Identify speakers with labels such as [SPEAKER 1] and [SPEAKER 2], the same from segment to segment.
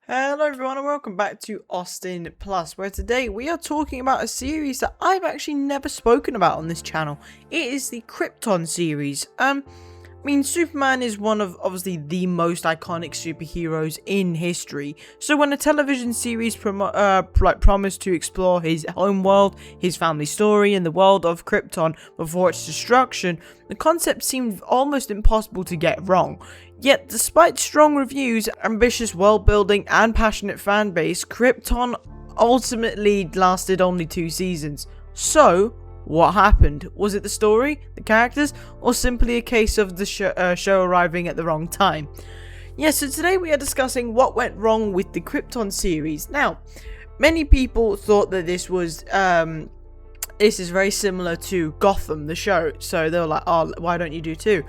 [SPEAKER 1] Hello everyone and welcome back to Austin Plus, where today we are talking about a series that I've actually never spoken about on this channel. It is the Krypton series. Superman is one of obviously the most iconic superheroes in history. So when a television series promised to explore his home world, his family story, and the world of Krypton before its destruction, the concept seemed almost impossible to get wrong. Yet, despite strong reviews, ambitious world building, and passionate fan base, Krypton ultimately lasted only 2 seasons. So, what happened? Was it the story, the characters, or simply a case of the show arriving at the wrong time? So today we are discussing what went wrong with the Krypton series. Now, many people thought that this is very similar to Gotham, the show. So they were like, oh, why don't you do 2?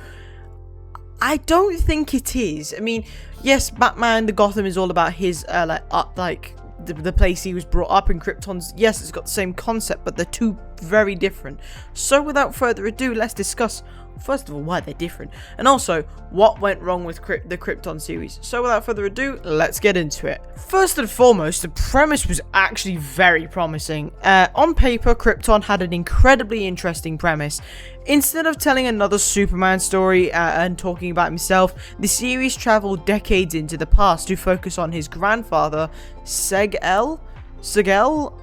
[SPEAKER 1] I don't think it is. I mean, yes, Batman, the Gotham is all about his, the place he was brought up in. Krypton's, yes, it's got the same concept, but they're two very different. So without further ado, let's discuss, first of all, why they're different, and also what went wrong with the Krypton series. So without further ado, let's get into it. First and foremost, the premise was actually very promising. On paper, Krypton had an incredibly interesting premise. Instead of telling another Superman story and talking about himself, the series traveled decades into the past to focus on his grandfather, Segel,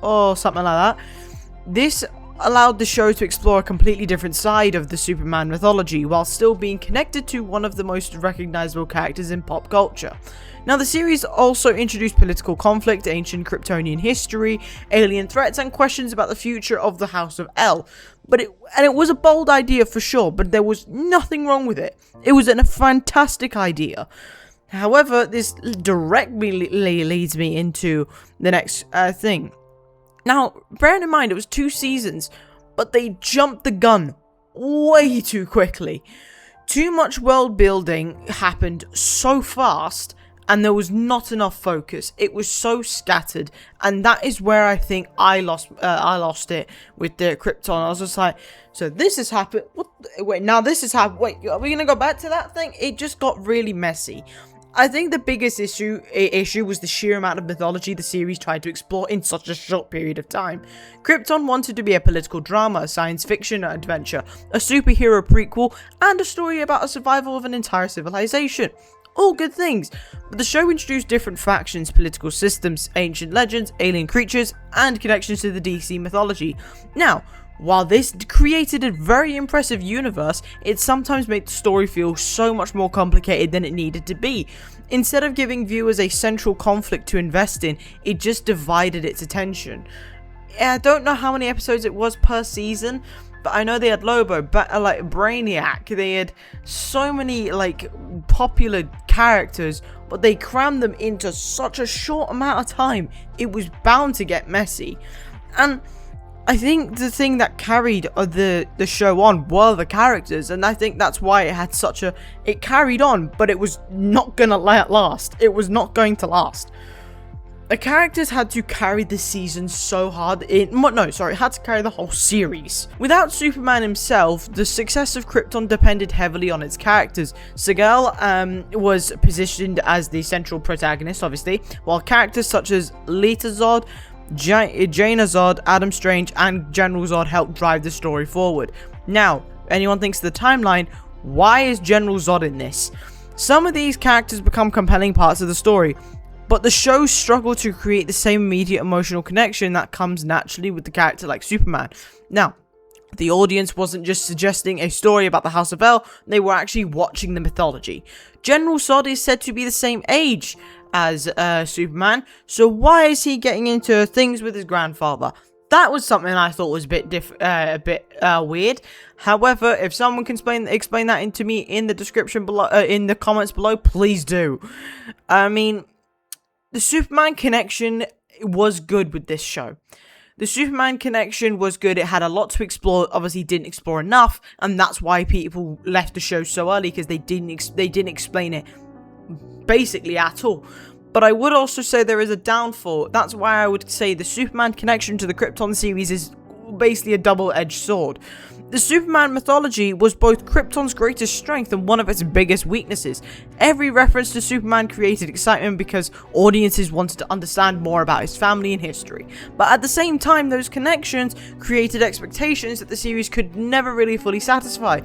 [SPEAKER 1] or something like that. This allowed the show to explore a completely different side of the Superman mythology, while still being connected to one of the most recognizable characters in pop culture. Now, the series also introduced political conflict, ancient Kryptonian history, alien threats, and questions about the future of the House of El. It was a bold idea for sure, but there was nothing wrong with it. It was a fantastic idea. However, this directly leads me into the next thing. Now, bearing in mind it was 2 seasons, but they jumped the gun way too quickly. Too much world building happened so fast, and there was not enough focus. It was so scattered, and that is where I think I lost it with the Krypton. I was just like, so this has happened. Wait, now this has happened. Wait, are we gonna go back to that thing? It just got really messy. I think the biggest issue was the sheer amount of mythology the series tried to explore in such a short period of time. Krypton wanted to be a political drama, a science fiction adventure, a superhero prequel, and a story about the survival of an entire civilization. All good things, but the show introduced different factions, political systems, ancient legends, alien creatures, and connections to the DC mythology. Now, while this created a very impressive universe, it sometimes made the story feel so much more complicated than it needed to be. Instead of giving viewers a central conflict to invest in, it just divided its attention. I don't know how many episodes it was per season, but I know they had Lobo, Brainiac, they had so many popular characters, but they crammed them into such a short amount of time. It was bound to get messy. And I think the thing that carried the show on were the characters, and I think that's why it had it carried on, but it was not gonna last. It was not going to last. The characters had to carry the season so hard. It had to carry the whole series. Without Superman himself, the success of Krypton depended heavily on its characters. Segel was positioned as the central protagonist, obviously, while characters such as Lita Zod, Jaina Zod, Adam Strange, and General Zod helped drive the story forward. Now, anyone thinks of the timeline, why is General Zod in this? Some of these characters become compelling parts of the story, but the show struggled to create the same immediate emotional connection that comes naturally with the character like Superman. Now, the audience wasn't just suggesting a story about the House of El, they were actually watching the mythology. General Zod is said to be the same age as Superman, so why is he getting into things with his grandfather? That was something I thought was a bit weird. However, if someone can explain that to me in the description below, in the comments below, please do. I mean, the Superman connection was good with this show. The Superman connection was good. It had a lot to explore. Obviously, didn't explore enough, and that's why people left the show so early, because they didn't explain it basically at all. But I would also say there is a downfall. That's why I would say the Superman connection to the Krypton series is basically a double-edged sword. The Superman mythology was both Krypton's greatest strength and one of its biggest weaknesses. Every reference to Superman created excitement because audiences wanted to understand more about his family and history. But at the same time, those connections created expectations that the series could never really fully satisfy.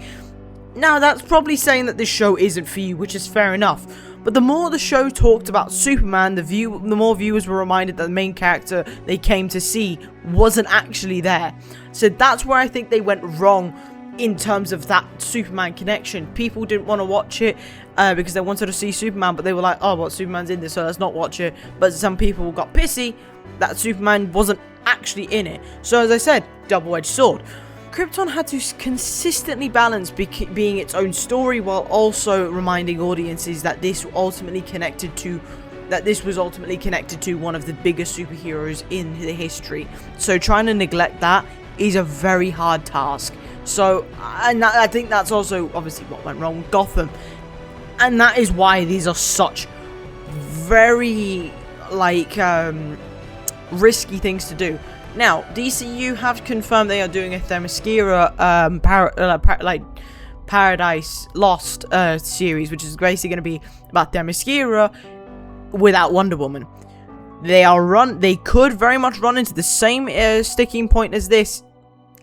[SPEAKER 1] Now, that's probably saying that this show isn't for you, which is fair enough. But the more the show talked about Superman, the more viewers were reminded that the main character they came to see wasn't actually there. So that's where I think they went wrong in terms of that Superman connection. People didn't want to watch it because they wanted to see Superman, but they were like, oh, well, Superman's in this, so let's not watch it. But some people got pissy that Superman wasn't actually in it. So as I said, double-edged sword. Krypton had to consistently balance being its own story while also reminding audiences that this was ultimately connected to one of the biggest superheroes in the history. So trying to neglect that is a very hard task. So, and I think that's also obviously what went wrong with Gotham. And that is why these are such very, risky things to do. Now, DCU have confirmed they are doing a Themyscira Paradise Lost series, which is basically going to be about Themyscira without Wonder Woman. They could very much run into the same sticking point as this.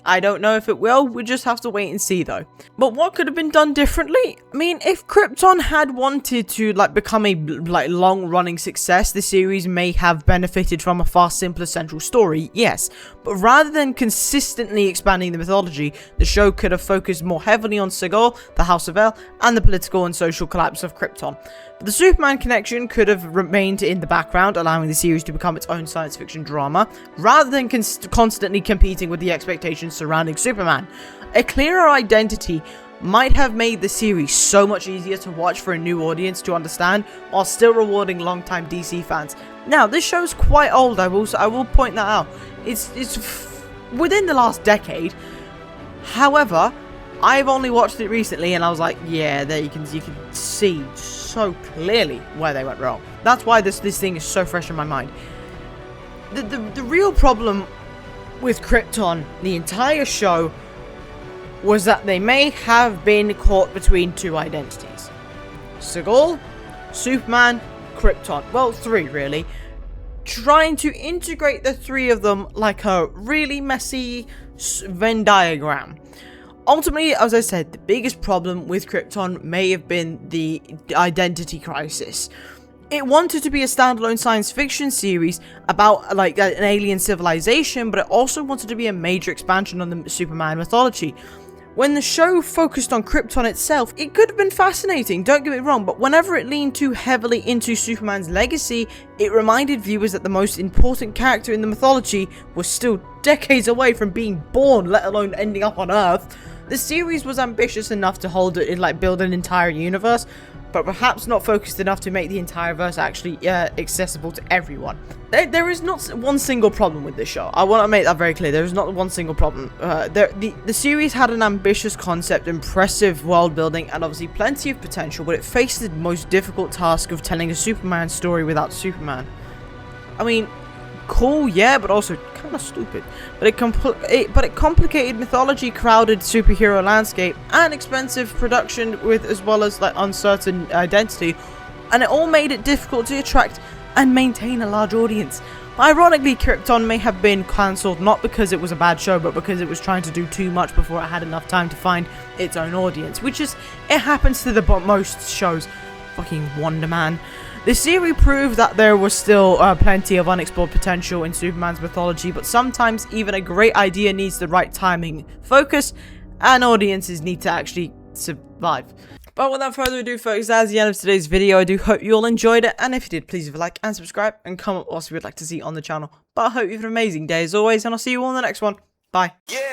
[SPEAKER 1] I don't know if it will. We just have to wait and see, though. But what could have been done differently? I mean, if Krypton had wanted to become a long-running success, the series may have benefited from a far simpler central story, yes. But rather than consistently expanding the mythology, the show could have focused more heavily on Sigil, the House of El, and the political and social collapse of Krypton. But the Superman connection could have remained in the background, allowing the series to become its own science fiction drama, rather than constantly competing with the expectations surrounding Superman. A clearer identity might have made the series so much easier to watch for a new audience to understand, while still rewarding longtime DC fans. Now, this show's quite old, I will point that out. It's within the last decade. However, I've only watched it recently, and I was like, yeah, there you can see so clearly where they went wrong. That's why this thing is so fresh in my mind. The real problem with Krypton, the entire show, was that they may have been caught between two identities. Sigil, Superman, Krypton. Well, three, really. Trying to integrate the three of them like a really messy Venn diagram. Ultimately, as I said, the biggest problem with Krypton may have been the identity crisis. It wanted to be a standalone science fiction series about an alien civilization, but it also wanted to be a major expansion on the Superman mythology. When the show focused on Krypton itself, it could have been fascinating, don't get me wrong, but whenever it leaned too heavily into Superman's legacy, it reminded viewers that the most important character in the mythology was still decades away from being born, let alone ending up on Earth. The series was ambitious enough to hold it in build an entire universe, but perhaps not focused enough to make the entire verse actually accessible to everyone. There is not one single problem with this show. I want to make that very clear. There is not one single problem. The series had an ambitious concept, impressive world building, and obviously plenty of potential, but it faced the most difficult task of telling a Superman story without Superman. I mean, cool, yeah, but also kind of stupid. But it complicated mythology, crowded superhero landscape, and expensive production as well as uncertain identity, and it all made it difficult to attract and maintain a large audience. Ironically, Krypton may have been cancelled not because it was a bad show, but because it was trying to do too much before it had enough time to find its own audience, which it happens to most shows. Fucking Wonder Man. The series proved that there was still plenty of unexplored potential in Superman's mythology, but sometimes even a great idea needs the right timing, focus, and audiences need to actually survive. But without further ado, folks, that's the end of today's video. I do hope you all enjoyed it, and if you did, please leave a like and subscribe, and comment what else you would like to see on the channel. But I hope you have an amazing day as always, and I'll see you all in the next one. Bye. Yeah.